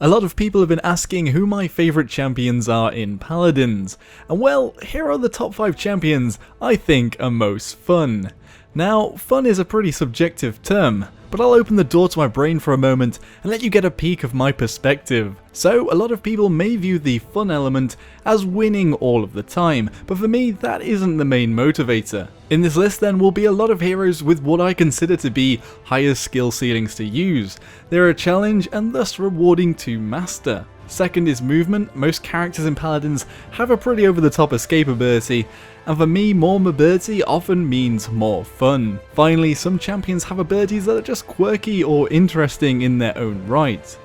A lot of people have been asking who my favourite champions are in Paladins, and well, here are the top 5 champions I think are most fun. Now, fun is a pretty subjective term, but I'll open the door to my brain for a moment and let you get a peek of my perspective. So, a lot of people may view the fun element as winning all of the time, but for me that isn't the main motivator. In this list then will be a lot of heroes with what I consider to be higher skill ceilings to use. They're a challenge and thus rewarding to master. Second is movement. Most characters in Paladins have a pretty over the top escape ability, and for me more mobility often means more fun. Finally, some champions have abilities that are just quirky or interesting in their own right.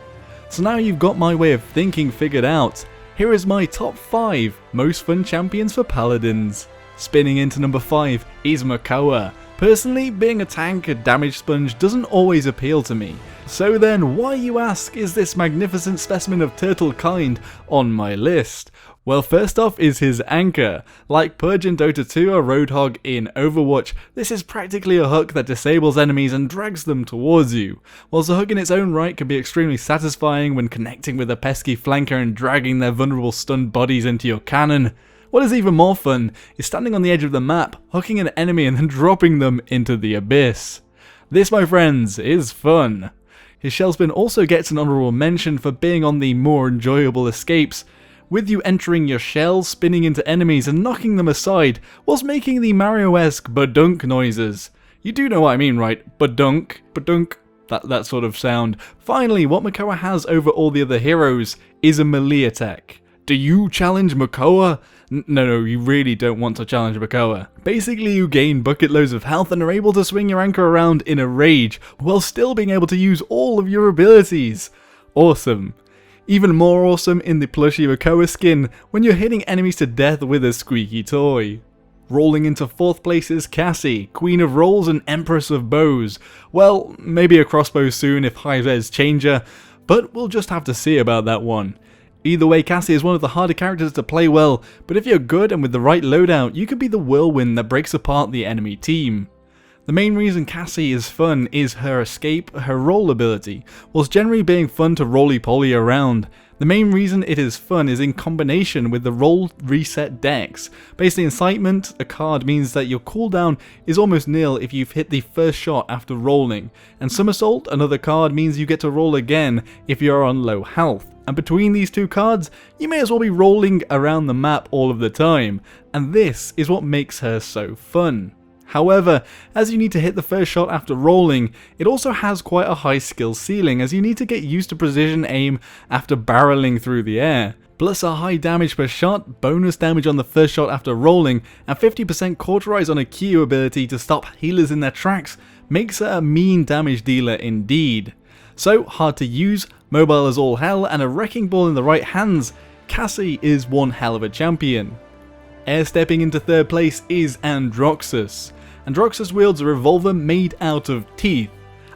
So now you've got my way of thinking figured out, here is my top 5 most fun champions for Paladins. Spinning into number 5 is Makoa. Personally, being a tank or damage sponge doesn't always appeal to me. So then, why you ask is this magnificent specimen of turtle kind on my list? Well, first off is his anchor. Like Purge in Dota 2 or Roadhog in Overwatch, this is practically a hook that disables enemies and drags them towards you. Whilst the hook in its own right can be extremely satisfying when connecting with a pesky flanker and dragging their vulnerable stunned bodies into your cannon, what is even more fun is standing on the edge of the map, hooking an enemy and then dropping them into the abyss. This, my friends, is fun. His shell spin also gets an honourable mention for being on the more enjoyable escapes, with you entering your shell, spinning into enemies and knocking them aside, whilst making the Mario-esque badunk noises. You do know what I mean, right? Badunk, badunk, that sort of sound. Finally, what Makoa has over all the other heroes is a melee attack. Do you challenge Makoa? No, you really don't want to challenge Makoa. Basically, you gain bucket loads of health and are able to swing your anchor around in a rage, while still being able to use all of your abilities. Awesome. Even more awesome in the plushy Makoa skin, when you're hitting enemies to death with a squeaky toy. Rolling into 4th place is Cassie, Queen of Rolls and Empress of Bows. Well, maybe a crossbow soon if Hi-Rez change her, but we'll just have to see about that one. Either way, Cassie is one of the harder characters to play well, but if you're good and with the right loadout, you could be the whirlwind that breaks apart the enemy team. The main reason Cassie is fun is her escape, her roll ability, whilst generally being fun to roly-poly around. The main reason it is fun is in combination with the roll reset dex. Basically, Incitement, a card, means that your cooldown is almost nil if you've hit the first shot after rolling, and Somersault, another card, means you get to roll again if you're on low health. And between these two cards, you may as well be rolling around the map all of the time, and this is what makes her so fun. However, as you need to hit the first shot after rolling, it also has quite a high skill ceiling as you need to get used to precision aim after barreling through the air. Plus a high damage per shot, bonus damage on the first shot after rolling, and 50% cauterize on a Q ability to stop healers in their tracks makes her a mean damage dealer indeed. So hard to use, mobile as all hell, and a wrecking ball in the right hands, Cassie is one hell of a champion. Air stepping into 3rd place is Androxus. Androxus wields a revolver made out of teeth.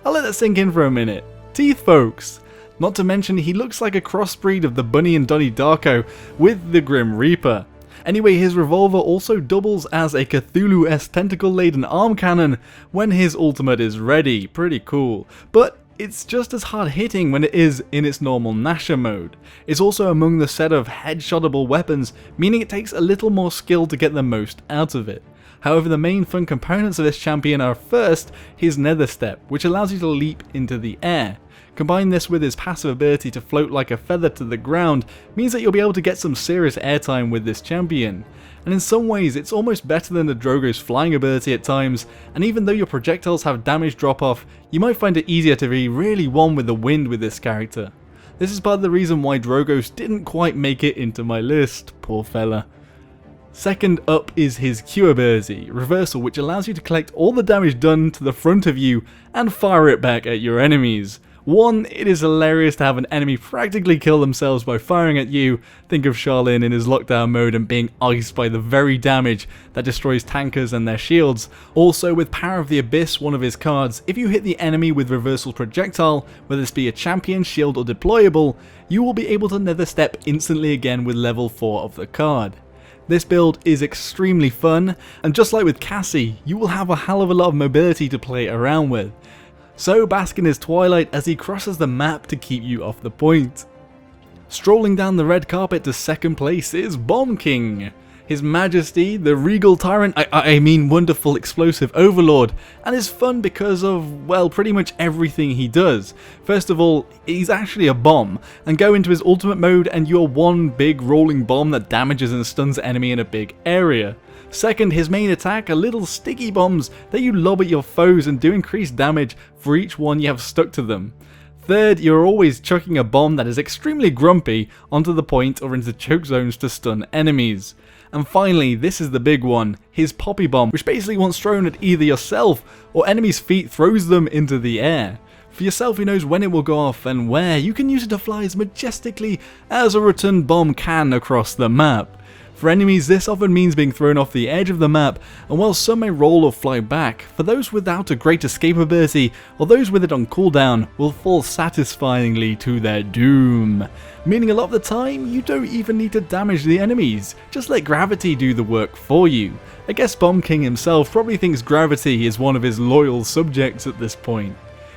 I'll let that sink in for a minute. Teeth, folks. Not to mention he looks like a crossbreed of the Bunny and Donnie Darko with the Grim Reaper. Anyway, his revolver also doubles as a Cthulhu-esque tentacle-laden arm cannon when his ultimate is ready. Pretty cool. But it's just as hard hitting when it is in its normal Nasher mode. It's also among the set of headshotable weapons, meaning it takes a little more skill to get the most out of it. However, the main fun components of this champion are first, his nether step, which allows you to leap into the air. Combine this with his passive ability to float like a feather to the ground, means that you'll be able to get some serious airtime with this champion. And in some ways it's almost better than the Drogo's flying ability at times, and even though your projectiles have damage drop off, you might find it easier to be really one with the wind with this character. This is part of the reason why Drogo's didn't quite make it into my list, poor fella. Second up is his Q ability, Reversal, which allows you to collect all the damage done to the front of you and fire it back at your enemies. One, it is hilarious to have an enemy practically kill themselves by firing at you. Think of Charlene in his lockdown mode and being iced by the very damage that destroys tankers and their shields. Also, with Power of the Abyss, one of his cards, if you hit the enemy with Reversal projectile, whether this be a champion, shield or deployable, you will be able to nether step instantly again with level 4 of the card. This build is extremely fun, and just like with Cassie, you will have a hell of a lot of mobility to play around with. So bask in his twilight as he crosses the map to keep you off the point. Strolling down the red carpet to second place is Bomb King. His Majesty, the regal tyrant, I mean wonderful explosive overlord, and is fun because of, well, pretty much everything he does. First of all, he's actually a bomb, and go into his ultimate mode and you're one big rolling bomb that damages and stuns the enemy in a big area. Second, his main attack are little sticky bombs that you lob at your foes and do increased damage for each one you have stuck to them. Third, you're always chucking a bomb that is extremely grumpy onto the point or into choke zones to stun enemies. And finally, this is the big one, his Poppy Bomb, which basically once thrown at either yourself or enemies' feet throws them into the air. For yourself, he knows when it will go off and where. You can use it to fly as majestically as a return bomb can across the map. For enemies, this often means being thrown off the edge of the map, and while some may roll or fly back, for those without a great escape ability, or those with it on cooldown, will fall satisfyingly to their doom. Meaning a lot of the time, you don't even need to damage the enemies, just let gravity do the work for you. I guess Bomb King himself probably thinks gravity is one of his loyal subjects at this point.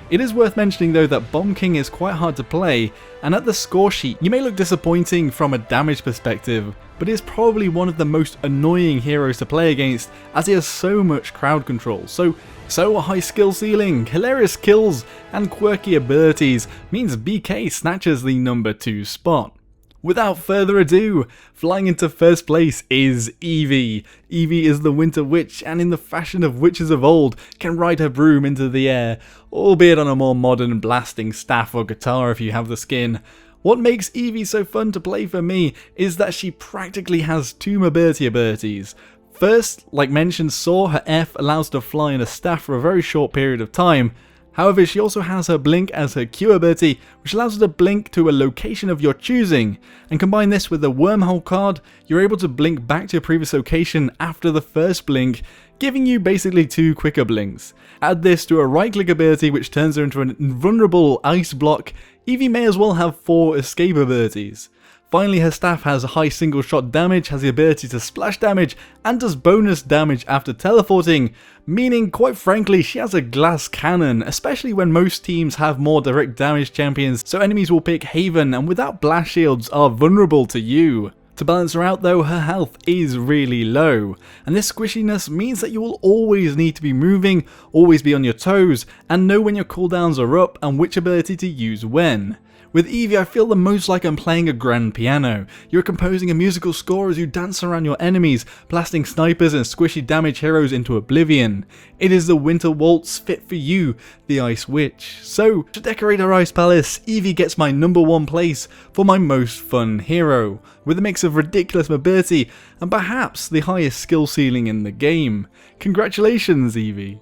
It is worth mentioning though that Bomb King is quite hard to play, and at the score sheet you may look disappointing from a damage perspective, but he is probably one of the most annoying heroes to play against as he has so much crowd control. So a high skill ceiling, hilarious kills, and quirky abilities means BK snatches the number 2 spot. Without further ado, flying into first place is Eevee. Eevee is the Winter Witch, and in the fashion of witches of old, can ride her broom into the air, albeit on a more modern blasting staff or guitar if you have the skin. What makes Eevee so fun to play for me is that she practically has 2 mobility abilities. First, like mentioned, Soar, her F allows her to fly in a staff for a very short period of time. However, she also has her Blink as her Q ability, which allows her to blink to a location of your choosing, and combine this with the Wormhole card, you're able to blink back to your previous location after the first blink, giving you basically 2 quicker blinks. Add this to a right click ability which turns her into an invulnerable ice block, Eevee may as well have 4 escape abilities. Finally, her staff has high single shot damage, has the ability to splash damage, and does bonus damage after teleporting, meaning quite frankly she has a glass cannon, especially when most teams have more direct damage champions, so enemies will pick Haven and without blast shields are vulnerable to you. To balance her out though, her health is really low, and this squishiness means that you will always need to be moving, always be on your toes, and know when your cooldowns are up and which ability to use when. With Eevee, I feel the most like I'm playing a grand piano. You're composing a musical score as you dance around your enemies, blasting snipers and squishy damage heroes into oblivion. It is the winter waltz fit for you, the Ice Witch. So, to decorate our Ice Palace, Eevee gets my number 1 place for my most fun hero, with a mix of ridiculous mobility and perhaps the highest skill ceiling in the game. Congratulations, Eevee.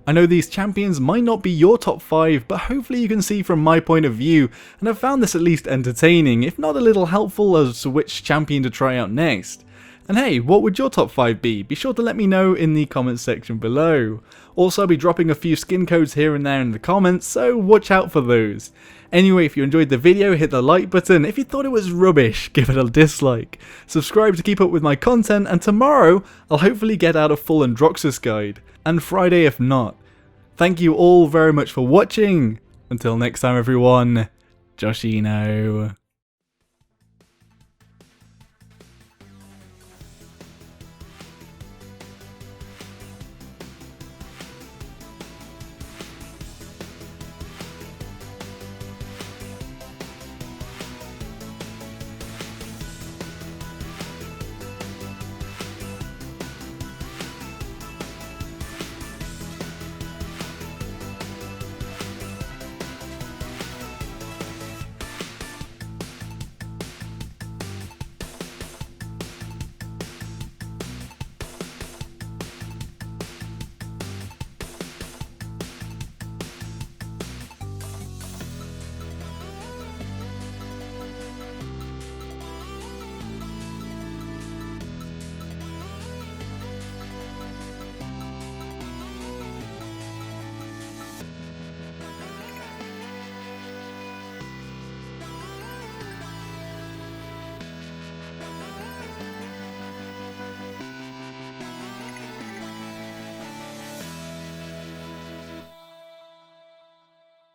I know these champions might not be your top 5, but hopefully you can see from my point of view, and I've found this at least entertaining, if not a little helpful as to which champion to try out next. And hey, what would your top 5 be? Be sure to let me know in the comments section below. Also, I'll be dropping a few skin codes here and there in the comments, so watch out for those. Anyway, if you enjoyed the video, hit the like button. If you thought it was rubbish, give it a dislike. Subscribe to keep up with my content, and tomorrow I'll hopefully get out a full Androxus guide. And Friday if not. Thank you all very much for watching. Until next time everyone, Joshino.